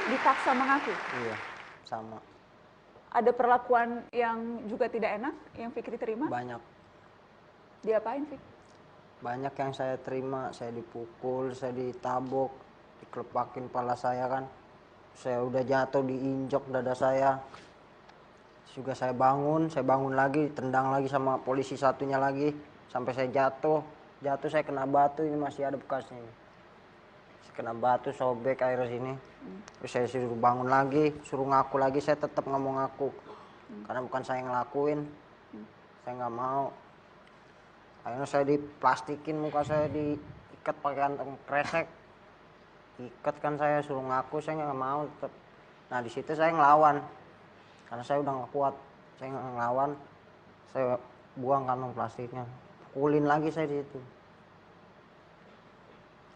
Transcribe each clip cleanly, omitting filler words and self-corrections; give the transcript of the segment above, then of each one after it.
dipaksa mengaku? Iya, sama. Ada perlakuan yang juga tidak enak yang Fikri terima? Banyak. Diapain, Fik? Banyak yang saya terima, saya dipukul, saya ditabuk, dikelepakin kepala saya kan. Saya udah jatuh, diinjak dada saya. Juga saya bangun lagi, tendang lagi sama polisi satunya lagi. Sampai saya jatuh saya kena batu, ini masih ada bekasnya. Saya kena batu, sobek air sini. Terus saya suruh bangun lagi, suruh ngaku lagi, saya tetap nggak mau ngaku. Karena bukan saya yang ngelakuin, saya nggak mau. Akhirnya saya diplastikin, muka saya diikat pakai kantong kresek. Ikat kan, saya suruh ngaku, saya nggak mau tetap. Nah di situ saya ngelawan, karena saya udah nggak kuat. Saya nggak ngelawan, saya buang kantong plastiknya, pukulin lagi saya di situ.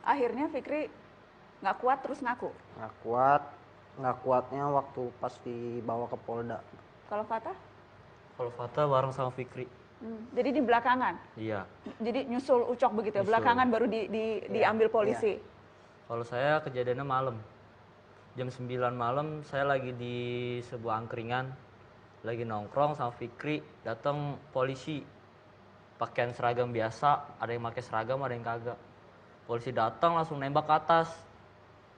Akhirnya Fikri nggak kuat terus ngaku? Nggak kuatnya waktu pas dibawa ke Polda. Kalau Fatah? Kalau Fatah bareng sama Fikri. Jadi di belakangan? Iya. Jadi nyusul Ucok begitu ya? Belakangan baru diambil polisi? Iya. Kalau saya kejadiannya malam. Jam 9 malam saya lagi di sebuah angkringan. Lagi nongkrong sama Fikri, datang polisi. Pakaian seragam biasa, ada yang pakai seragam, ada yang kagak. Polisi datang langsung nembak ke atas.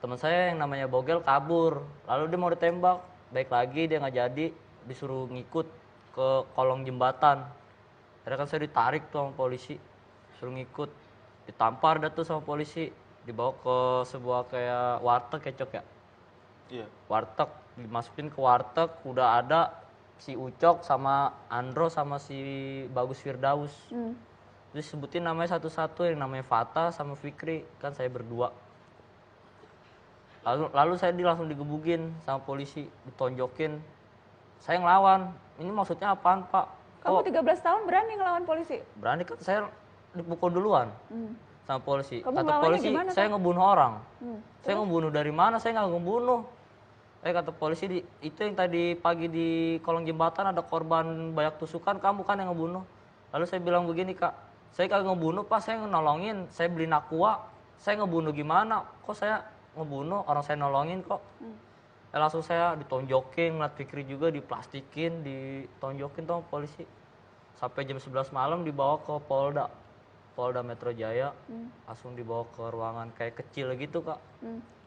Teman saya yang namanya Bogel kabur, lalu dia mau ditembak. Baik lagi dia nggak jadi, disuruh ngikut ke kolong jembatan. Akhirnya kan saya ditarik tuh sama polisi, suruh ngikut. Ditampar dah tuh sama polisi, dibawa ke sebuah kayak warteg ya Cok ya? Iya. Warteg, dimasukin ke warteg, udah ada si Ucok sama Andro sama si Bagus Firdaus. Terus sebutin namanya satu-satu, yang namanya Fatah sama Fikri, kan saya berdua. Lalu saya langsung digebugin sama polisi, ditonjokin. Saya ngelawan, ini maksudnya apaan Pak? Kamu 13 tahun berani ngelawan polisi? Berani kan, saya dipukul duluan sama polisi. Kamu Kata polisi, gimana, saya ngebunuh orang. Saya Terus? ngebunuh dari mana? Saya nggak ngebunuh. Kata polisi, itu yang tadi pagi di kolong jembatan ada korban banyak tusukan, kamu kan yang ngebunuh. Lalu saya bilang begini Kak, saya kagak ngebunuh Pak, saya nolongin, saya beli Aqua. Saya ngebunuh gimana? Kok saya ngebunuh, orang saya nolongin kok. Langsung saya ditonjokin, ngeliat Fikri juga diplastikin, ditonjokin tuh polisi. Sampai jam 11 malam dibawa ke Polda Metro Jaya. Langsung dibawa ke ruangan kayak kecil gitu Kak.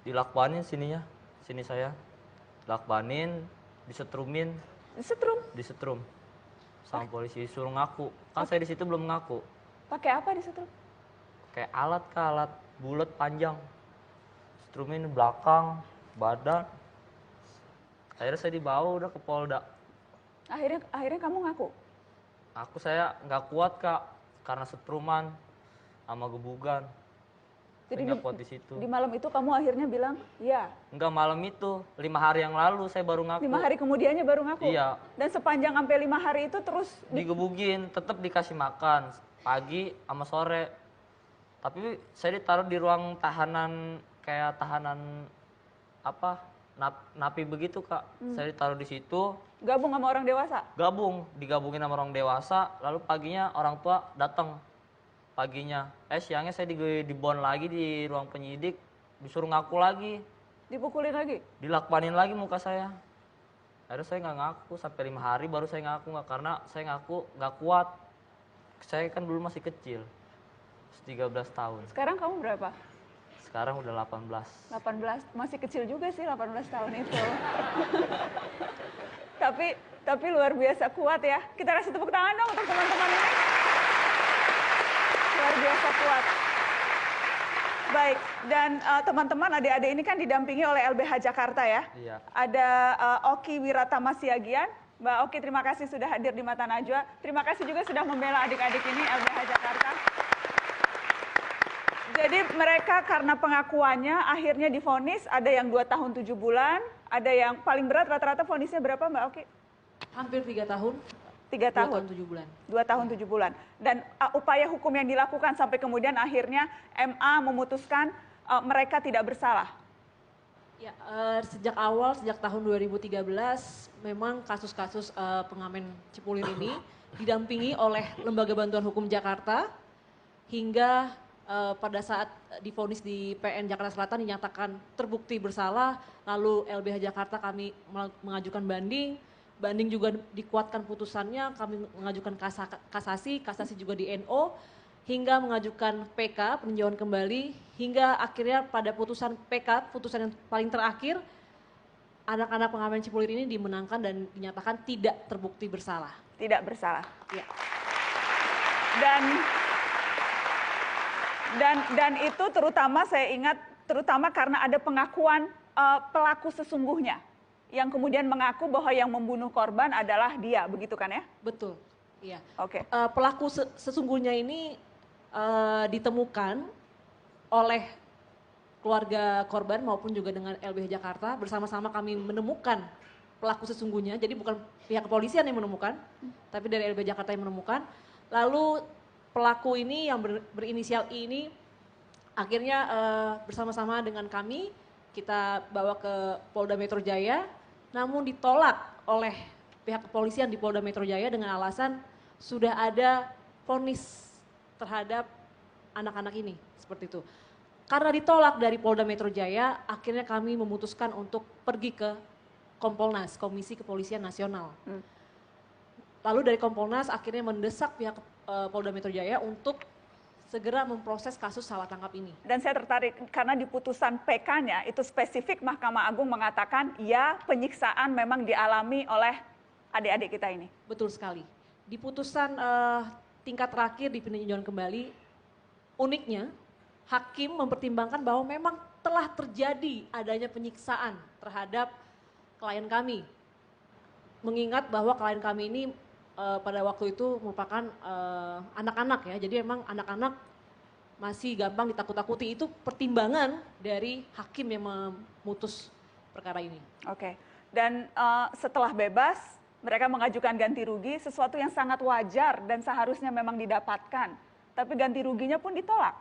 Dilakbanin sininya, sini saya. Dilakbanin, disetrumin. Disetrum sama polisi, suruh ngaku. Kan saya di situ belum ngaku. Pakai apa disetrum? Kayak alat Kak, alat bulat panjang. Setrumin belakang, badan. Akhirnya saya dibawa udah ke Polda. Akhirnya kamu ngaku? Saya nggak kuat Kak, karena setruman sama gebugan. Jadi saya nggak kuat di situ. Di malam itu kamu akhirnya bilang, iya? Enggak, malam itu, 5 hari yang lalu saya baru ngaku. 5 hari kemudiannya baru ngaku? Iya. Dan sepanjang sampai 5 hari itu terus digebugin, tetap dikasih makan pagi sama sore. Tapi saya ditaruh di ruang tahanan, kayak tahanan apa, napi begitu Kak. Saya ditaruh di situ. Gabung sama orang dewasa? Digabungin sama orang dewasa. Lalu paginya orang tua datang. Paginya, siangnya saya dibon lagi di ruang penyidik, disuruh ngaku lagi. Dipukulin lagi? Dilakbanin lagi muka saya. Akhirnya saya nggak ngaku, sampai 5 hari baru saya ngaku, karena saya ngaku nggak kuat. Saya kan dulu masih kecil, 13 tahun. Sekarang kamu berapa? Sekarang udah 18. 18, masih kecil juga sih 18 tahun itu. tapi luar biasa kuat ya. Kita kasih tepuk tangan dong untuk teman-teman ini. Luar biasa kuat. Baik, dan teman-teman adik-adik ini kan didampingi oleh LBH Jakarta ya. Iya. Ada Oki Wiratama Siagian. Mbak Oki, terima kasih sudah hadir di Mata Najwa. Terima kasih juga sudah membela adik-adik ini LBH Jakarta. Jadi mereka karena pengakuannya akhirnya divonis, ada yang 2 tahun 7 bulan, ada yang paling berat rata-rata vonisnya berapa Mbak Oki? Hampir 3 tahun. 3 tahun? 2 tahun 7 bulan. 2 tahun 7 bulan. Dan upaya hukum yang dilakukan sampai kemudian akhirnya MA memutuskan mereka tidak bersalah. Ya, sejak awal, sejak tahun 2013, memang kasus-kasus pengamen Cipulir ini didampingi oleh Lembaga Bantuan Hukum Jakarta hingga pada saat divonis di PN Jakarta Selatan dinyatakan terbukti bersalah, lalu LBH Jakarta kami mengajukan banding, banding juga dikuatkan putusannya, kami mengajukan kasasi juga di NO, hingga mengajukan PK, peninjauan kembali, hingga akhirnya pada putusan PK, putusan yang paling terakhir, anak-anak pengamen Cipulir ini dimenangkan dan dinyatakan tidak terbukti bersalah. Tidak bersalah. Ya. Dan itu terutama saya ingat, terutama karena ada pengakuan pelaku sesungguhnya yang kemudian mengaku bahwa yang membunuh korban adalah dia, begitu kan ya? Betul, iya. Oke. Pelaku sesungguhnya ini ditemukan oleh keluarga korban maupun juga dengan LBH Jakarta, bersama-sama kami menemukan pelaku sesungguhnya, jadi bukan pihak kepolisian yang menemukan, tapi dari LBH Jakarta yang menemukan. Lalu pelaku ini yang berinisial I ini akhirnya bersama-sama dengan kami kita bawa ke Polda Metro Jaya, namun ditolak oleh pihak kepolisian di Polda Metro Jaya dengan alasan sudah ada vonis terhadap anak-anak ini, seperti itu. Karena ditolak dari Polda Metro Jaya, akhirnya kami memutuskan untuk pergi ke Kompolnas, Komisi Kepolisian Nasional. Lalu dari Kompolnas akhirnya mendesak pihak Polda Metro Jaya untuk segera memproses kasus salah tangkap ini. Dan saya tertarik karena di putusan PK-nya itu spesifik Mahkamah Agung mengatakan ya penyiksaan memang dialami oleh adik-adik kita ini. Betul sekali. Di putusan tingkat terakhir di peninjauan kembali, uniknya hakim mempertimbangkan bahwa memang telah terjadi adanya penyiksaan terhadap klien kami. Mengingat bahwa klien kami ini pada waktu itu merupakan anak-anak ya, jadi memang anak-anak masih gampang ditakut-takuti. Itu pertimbangan dari hakim yang memutus perkara ini. Oke. Dan setelah bebas, mereka mengajukan ganti rugi, sesuatu yang sangat wajar dan seharusnya memang didapatkan. Tapi ganti ruginya pun ditolak.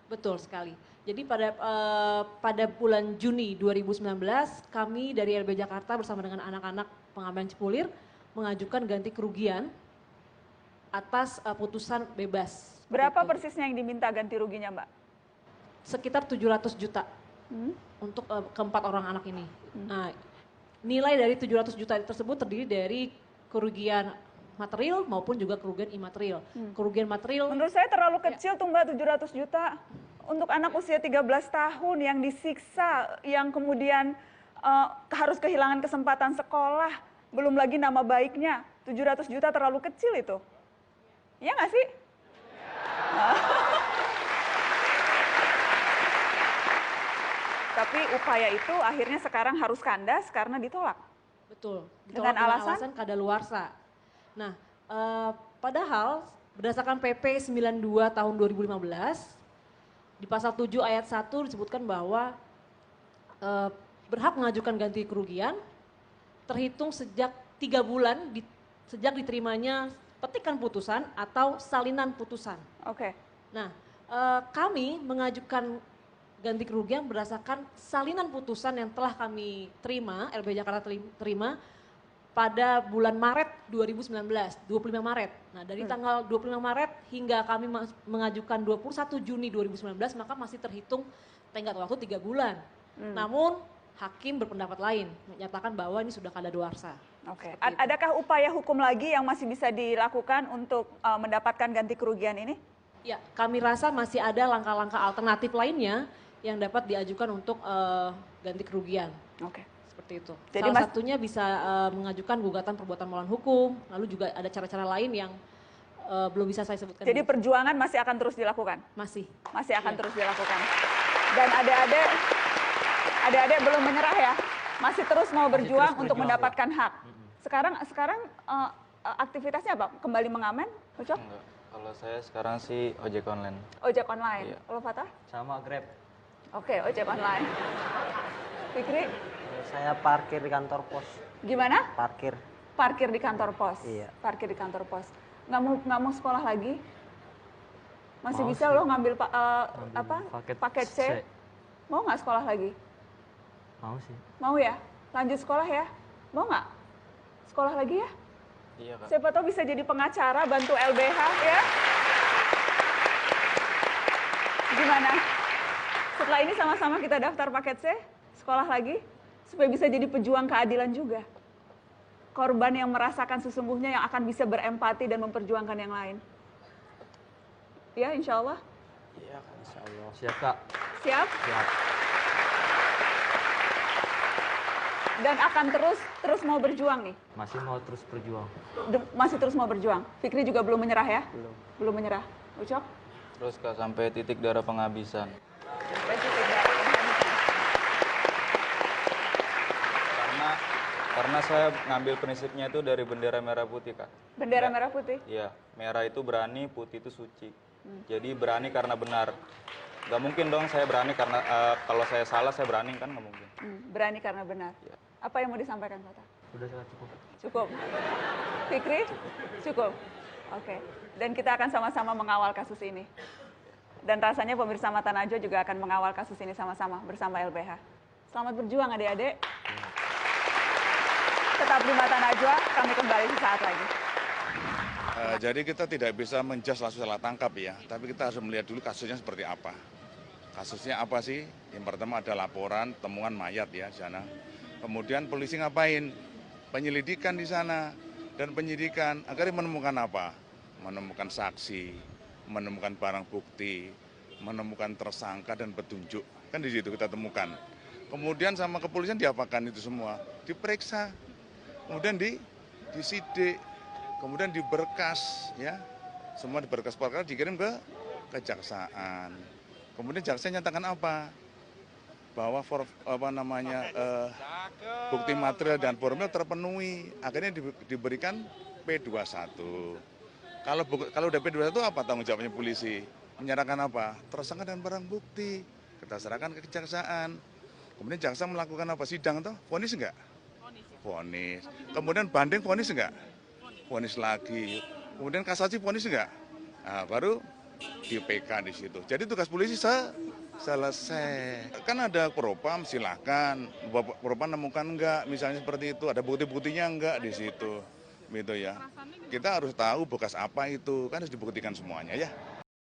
Betul sekali. Jadi pada bulan Juni 2019 kami dari LBH Jakarta bersama dengan anak-anak pengamen Cipulir mengajukan ganti kerugian atas putusan bebas. Berapa persisnya yang diminta ganti ruginya, Mbak? Sekitar 700 juta untuk keempat orang anak ini. Nah, nilai dari 700 juta tersebut terdiri dari kerugian material maupun juga kerugian imaterial. Kerugian material menurut saya terlalu kecil tuh Mbak, 700 juta. Untuk anak usia 13 tahun yang disiksa, yang kemudian harus kehilangan kesempatan sekolah, belum lagi nama baiknya, 700 juta terlalu kecil itu. Iya nggak sih? Tapi upaya itu akhirnya sekarang harus kandas karena ditolak. Betul. Dengan alasan kadaluarsa. Nah, padahal berdasarkan PP 92 tahun 2015, di pasal 7 ayat 1 disebutkan bahwa berhak mengajukan ganti kerugian terhitung sejak 3 bulan sejak diterimanya petikan putusan atau salinan putusan. Oke. Nah, kami mengajukan ganti kerugian berdasarkan salinan putusan yang telah kami terima, LBH Jakarta terima pada bulan Maret 2019, 25 Maret. Nah, dari tanggal 25 Maret hingga kami mengajukan 21 Juni 2019, maka masih terhitung tenggat waktu 3 bulan. Namun, hakim berpendapat lain, menyatakan bahwa ini sudah kadaluarsa. Oke. Adakah upaya hukum lagi yang masih bisa dilakukan untuk mendapatkan ganti kerugian ini? Ya, kami rasa masih ada langkah-langkah alternatif lainnya yang dapat diajukan untuk ganti kerugian. Oke. Seperti itu. Jadi salah satunya bisa mengajukan gugatan perbuatan melawan hukum, lalu juga ada cara-cara lain yang belum bisa saya sebutkan. Jadi perjuangan masih akan terus dilakukan? Masih akan terus dilakukan. Dan adik-adik belum menyerah ya? Masih terus mau berjuang untuk mendapatkan hak. Sekarang aktivitasnya apa? Kembali mengamen, Ucok? Enggak. Kalau saya sekarang sih ojek online. Ojek online. Iya. Kalau Fatah? Sama Grab. Oke, ojek online. Fikri, Saya parkir di kantor pos. gimana? Parkir. Parkir di kantor pos. Iya. Parkir di kantor pos. Nggak mau sekolah lagi? Masih Mau bisa sih. lo ngambil paket paket C? C. Mau nggak sekolah lagi? Mau sih. Mau ya? Lanjut sekolah ya? Mau nggak? Sekolah lagi ya? Iya, Kak. Siapa tahu bisa jadi pengacara, bantu LBH ya. Gimana? Setelah ini sama-sama kita daftar paket C, sekolah lagi, supaya bisa jadi pejuang keadilan juga. Korban yang merasakan sesungguhnya yang akan bisa berempati dan memperjuangkan yang lain. Ya, insya Allah. Iya kan, insya Allah. Siap kak. Siap? Siap. Dan akan terus mau berjuang nih. Masih mau terus berjuang. Masih terus mau berjuang. Fikri juga belum menyerah ya? Belum. Belum menyerah. Ucok? Terus Kak sampai titik darah penghabisan. Karena saya ngambil prinsipnya itu dari bendera merah putih, Kak. Bendera merah putih? Iya, merah itu berani, putih itu suci. Jadi berani karena benar. Gak mungkin dong saya berani karena kalau saya salah saya berani kan nggak mungkin. Berani karena benar. Iya. Apa yang mau disampaikan, Kota? Sudah sangat cukup. Cukup. Fikri? Cukup. Oke. Dan kita akan sama-sama mengawal kasus ini. Dan rasanya pemirsa Mata Najwa juga akan mengawal kasus ini sama-sama bersama LBH. Selamat berjuang adik-adik. Tetap di Mata Najwa, kami kembali sesaat lagi. Jadi kita tidak bisa menjudge langsung salah tangkap ya, tapi kita harus melihat dulu kasusnya seperti apa. Kasusnya apa sih? Yang pertama ada laporan temuan mayat ya di sana. Kemudian polisi ngapain? Penyelidikan di sana dan penyidikan agar menemukan apa? Menemukan saksi, menemukan barang bukti, menemukan tersangka dan petunjuk. Kan di situ kita temukan. Kemudian sama kepolisian diapakan itu semua? Diperiksa. Kemudian disidik, kemudian diberkas ya. Semua diberkas perkara dikirim ke kejaksaan. Kemudian jaksa nyatakan apa? Bahwa bukti material dan formil terpenuhi. Akhirnya diberikan P21. Kalau udah P21 apa tanggung jawabnya polisi? Menyerahkan apa? Tersangka dan barang bukti. Kita serahkan ke kejaksaan. Kemudian jaksa melakukan apa? Sidang toh? Vonis enggak? Vonis. Kemudian banding vonis enggak? Vonis lagi. Kemudian kasasi vonis enggak? Nah, baru di PK di situ. Jadi tugas polisi selesai. Kan ada propam, silakan. Propam nemukan enggak? Misalnya seperti itu. Ada bukti-buktinya enggak di situ? Gitu ya. Kita harus tahu bekas apa itu. Kan harus dibuktikan semuanya ya.